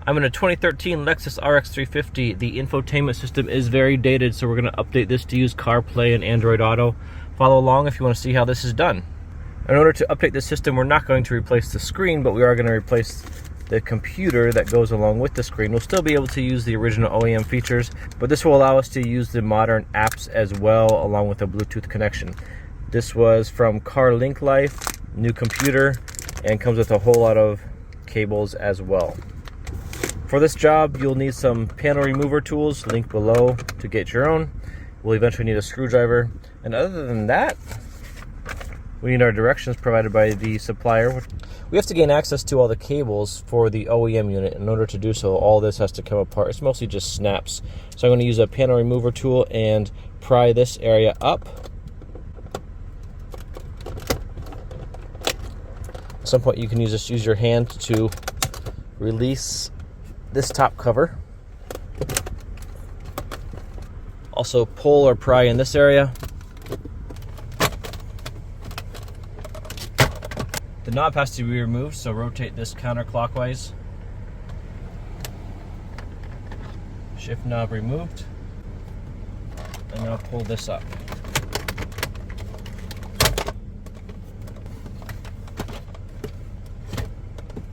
I'm in a 2013 Lexus RX350. The infotainment system is very dated, so we're going to update this to use CarPlay and Android Auto. Follow along if you want to see how this is done. In order to update the system, we're not going to replace the screen, but we are going to replace the computer that goes along with the screen. We'll still be able to use the original OEM features, but this will allow us to use the modern apps as well, along with a Bluetooth connection. This was from CarLink Life, new computer, and comes with a whole lot of cables as well. For this job, you'll need some panel remover tools, linked below, to get your own. We'll eventually need a screwdriver, and other than that, we need our directions provided by the supplier. We have to gain access to all the cables for the OEM unit. In order to do so, all this has to come apart. It's mostly just snaps. So I'm going to use a panel remover tool and pry this area up. At some point you can use your hand to release this top cover. Also pull or pry in this area. The knob has to be removed, so rotate this counterclockwise. Shift knob removed. And now pull this up.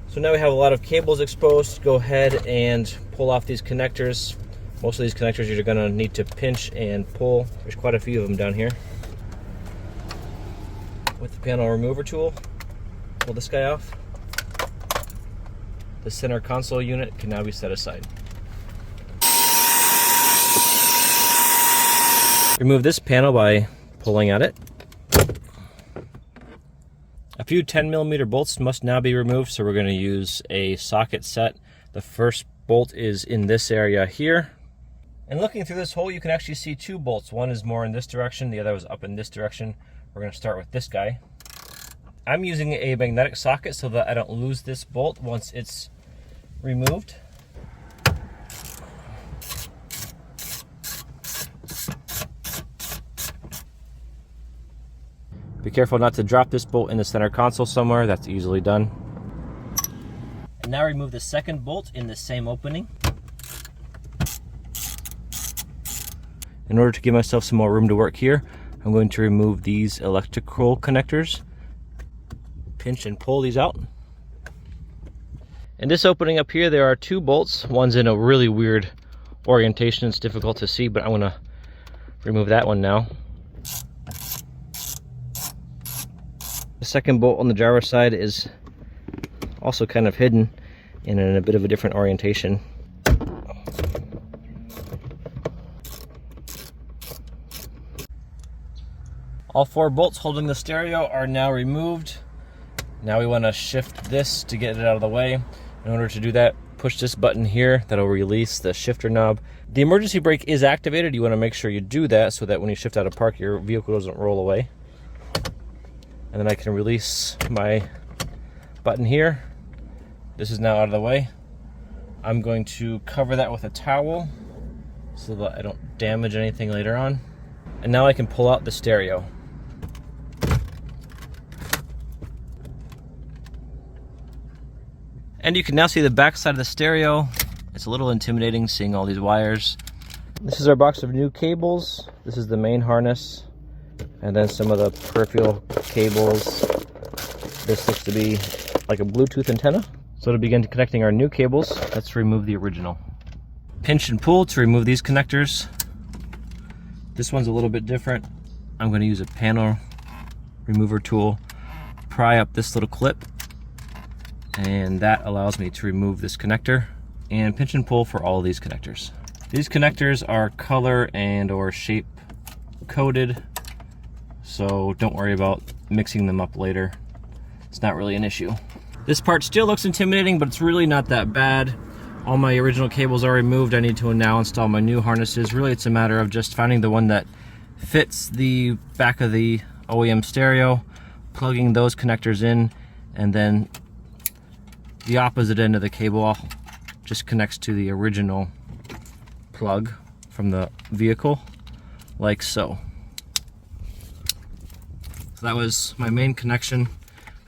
So now we have a lot of cables exposed. Go ahead and pull off these connectors. Most of these connectors you're going to need to pinch and pull. There's quite a few of them down here. With the panel remover tool, pull this guy off. The center console unit can now be set aside. Remove this panel by pulling at it. A few 10mm bolts must now be removed, so we're going to use a socket set. The first bolt is in this area here. And looking through this hole, you can actually see two bolts. One is more in this direction, the other was up in this direction. We're going to start with this guy. I'm using a magnetic socket so that I don't lose this bolt once it's removed. Be careful not to drop this bolt in the center console somewhere. That's easily done. And now remove the second bolt in the same opening. In order to give myself some more room to work here, I'm going to remove these electrical connectors. Pinch and pull these out. In this opening up here, there are two bolts. One's in a really weird orientation. It's difficult to see, but I'm going to remove that one now. The second bolt on the driver's side is also kind of hidden and in a bit of a different orientation. All four bolts holding the stereo are now removed. Now we want to shift this to get it out of the way. In order to do that, push this button here. That'll release the shifter knob. The emergency brake is activated. You want to make sure you do that so that when you shift out of park, your vehicle doesn't roll away. And then I can release my button here. This is now out of the way. I'm going to cover that with a towel so that I don't damage anything later on. And now I can pull out the stereo. And you can now see the back side of the stereo. It's a little intimidating seeing all these wires. This is our box of new cables. This is the main harness. And then some of the peripheral cables. This looks to be like a Bluetooth antenna. So to begin connecting our new cables, let's remove the original. Pinch and pull to remove these connectors. This one's a little bit different. I'm going to use a panel remover tool, pry up this little clip, and that allows me to remove this connector, and pinch and pull for all of these connectors. These connectors are color and or shape coded, so don't worry about mixing them up later. It's not really an issue. This part still looks intimidating, but it's really not that bad. All my original cables are removed. I need to now install my new harnesses. Really, it's a matter of just finding the one that fits the back of the OEM stereo, plugging those connectors in, and then the opposite end of the cable just connects to the original plug from the vehicle, like so. So that was my main connection.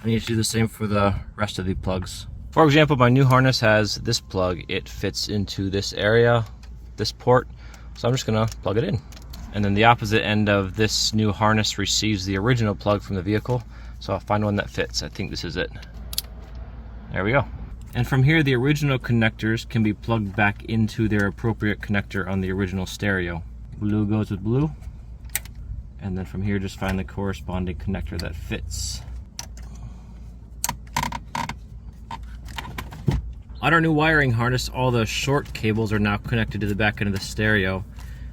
I need to do the same for the rest of the plugs. For example, my new harness has this plug. It fits into this area, this port, so I'm just gonna plug it in. And then the opposite end of this new harness receives the original plug from the vehicle, so I'll find one that fits. I think this is it. There we go. And from here, the original connectors can be plugged back into their appropriate connector on the original stereo. Blue goes with blue, and then from here, just find the corresponding connector that fits. On our new wiring harness, all the short cables are now connected to the back end of the stereo.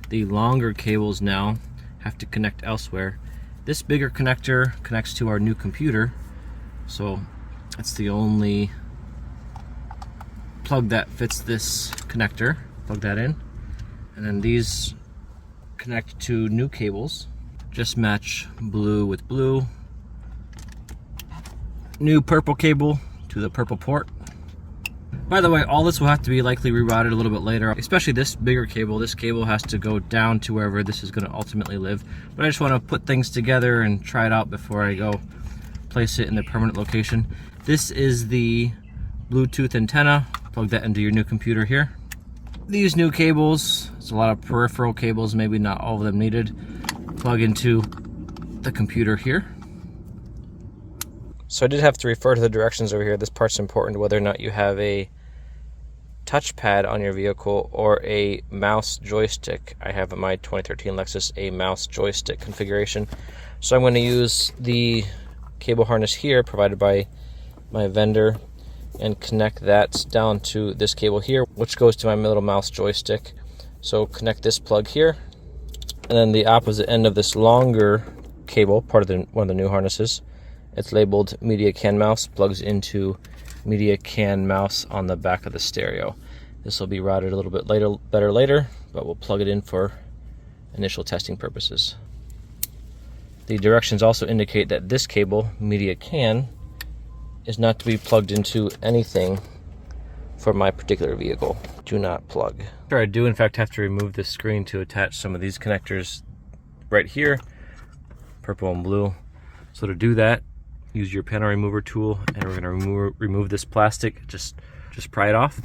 The longer cables now have to connect elsewhere. This bigger connector connects to our new computer, so that's the only plug that fits this connector. Plug that in, and then these connect to new cables. Just match blue with blue. New purple cable to the purple port. By the way, all this will have to be likely rerouted a little bit later, especially this bigger cable. This cable has to go down to wherever this is going to ultimately live. But I just want to put things together and try it out before I go place it in the permanent location. This is the Bluetooth antenna. Plug that into your new computer here. These new cables, there's a lot of peripheral cables, maybe not all of them needed. Plug into the computer here. So I did have to refer to the directions over here. This part's important, whether or not you have a touchpad on your vehicle or a mouse joystick. I have in my 2013 Lexus a mouse joystick configuration. So I'm going to use the cable harness here provided by my vendor and connect that down to this cable here, which goes to my little mouse joystick. So connect this plug here, and then the opposite end of this longer cable, part of one of the new harnesses, it's labeled media can mouse, plugs into media can mouse on the back of the stereo. This will be routed a little bit better later, but we'll plug it in for initial testing purposes. The directions also indicate that this cable, media can, is not to be plugged into anything for my particular vehicle. Do not plug. I do in fact have to remove this screen to attach some of these connectors right here, purple and blue. So to do that, use your panel remover tool, and we're going to remove this plastic. Just pry it off.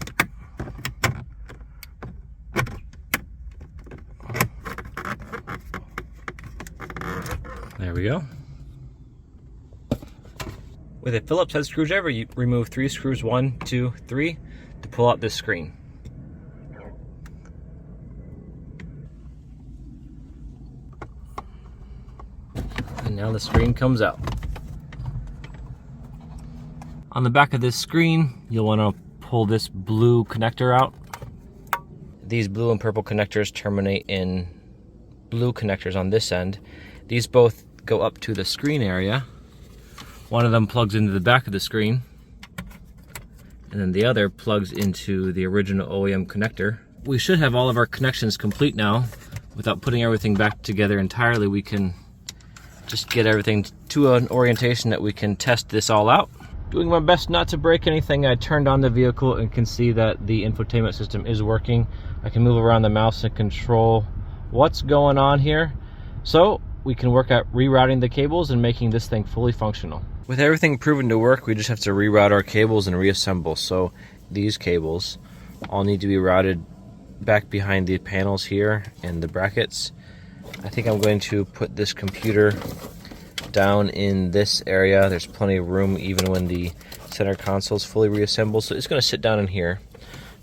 There we go. With a Phillips head screwdriver, you remove 3 screws, 1, 2, 3, to pull out this screen. And now the screen comes out. On the back of this screen, you'll want to pull this blue connector out. These blue and purple connectors terminate in blue connectors on this end. These both go up to the screen area. One of them plugs into the back of the screen, and then the other plugs into the original OEM connector. We should have all of our connections complete now. Without putting everything back together entirely, we can just get everything to an orientation that we can test this all out. Doing my best not to break anything, I turned on the vehicle and can see that the infotainment system is working. I can move around the mouse and control what's going on here. So we can work at rerouting the cables and making this thing fully functional. With everything proven to work, we just have to reroute our cables and reassemble. So these cables all need to be routed back behind the panels here and the brackets. I think I'm going to put this computer down in this area. There's plenty of room even when the center console is fully reassembled, so it's going to sit down in here.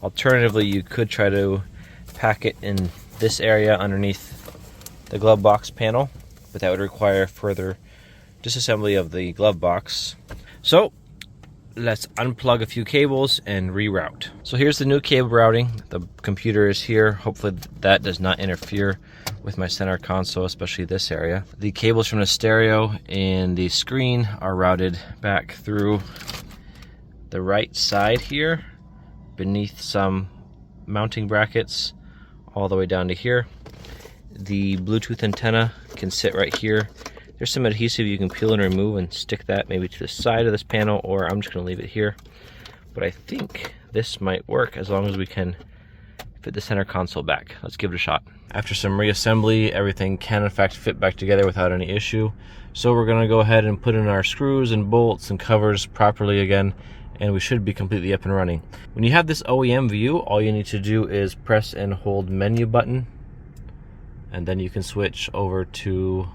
Alternatively, you could try to pack it in this area underneath the glove box panel, but that would require further disassembly of the glove box. So let's unplug a few cables and reroute. So here's the new cable routing. The computer is here. Hopefully that does not interfere with my center console, especially this area. The cables from the stereo and the screen are routed back through the right side here, beneath some mounting brackets, all the way down to here. The Bluetooth antenna can sit right here. There's some adhesive you can peel and remove and stick that maybe to the side of this panel, or I'm just going to leave it here. But I think this might work as long as we can fit the center console back. Let's give it a shot. After some reassembly, everything can in fact fit back together without any issue. So we're going to go ahead and put in our screws and bolts and covers properly again and we should be completely up and running. When you have this OEM view, all you need to do is press and hold menu button, and then you can switch over to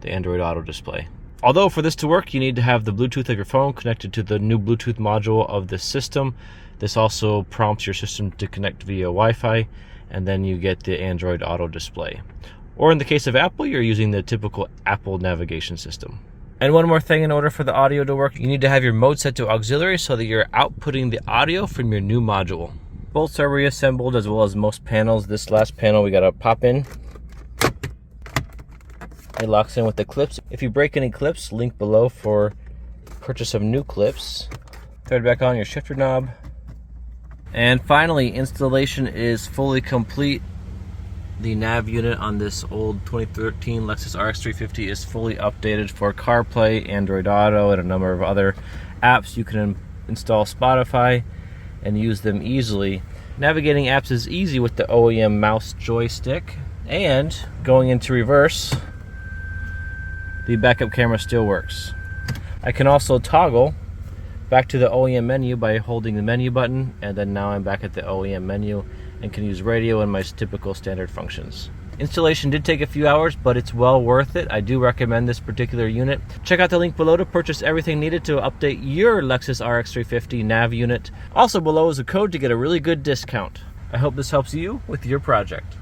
the Android Auto display. Although for this to work, you need to have the Bluetooth of your phone connected to the new Bluetooth module of the system. This also prompts your system to connect via Wi-Fi, and then you get the Android Auto display. Or in the case of Apple, you're using the typical Apple navigation system. And one more thing, in order for the audio to work, you need to have your mode set to auxiliary so that you're outputting the audio from your new module. Bolts are reassembled as well as most panels. This last panel we gotta pop in. It locks in with the clips. If you break any clips, link below for purchase of new clips. Thread back on your shifter knob. And finally, installation is fully complete. The nav unit on this old 2013 Lexus RX350 is fully updated for CarPlay, Android Auto, and a number of other apps. You can install Spotify and use them easily. Navigating apps is easy with the OEM mouse joystick, and going into reverse, the backup camera still works. I can also toggle back to the OEM menu by holding the menu button, and then now I'm back at the OEM menu and can use radio and my typical standard functions. Installation did take a few hours, but it's well worth it. I do recommend this particular unit. Check out the link below to purchase everything needed to update your Lexus RX350 nav unit. Also below is a code to get a really good discount. I hope this helps you with your project.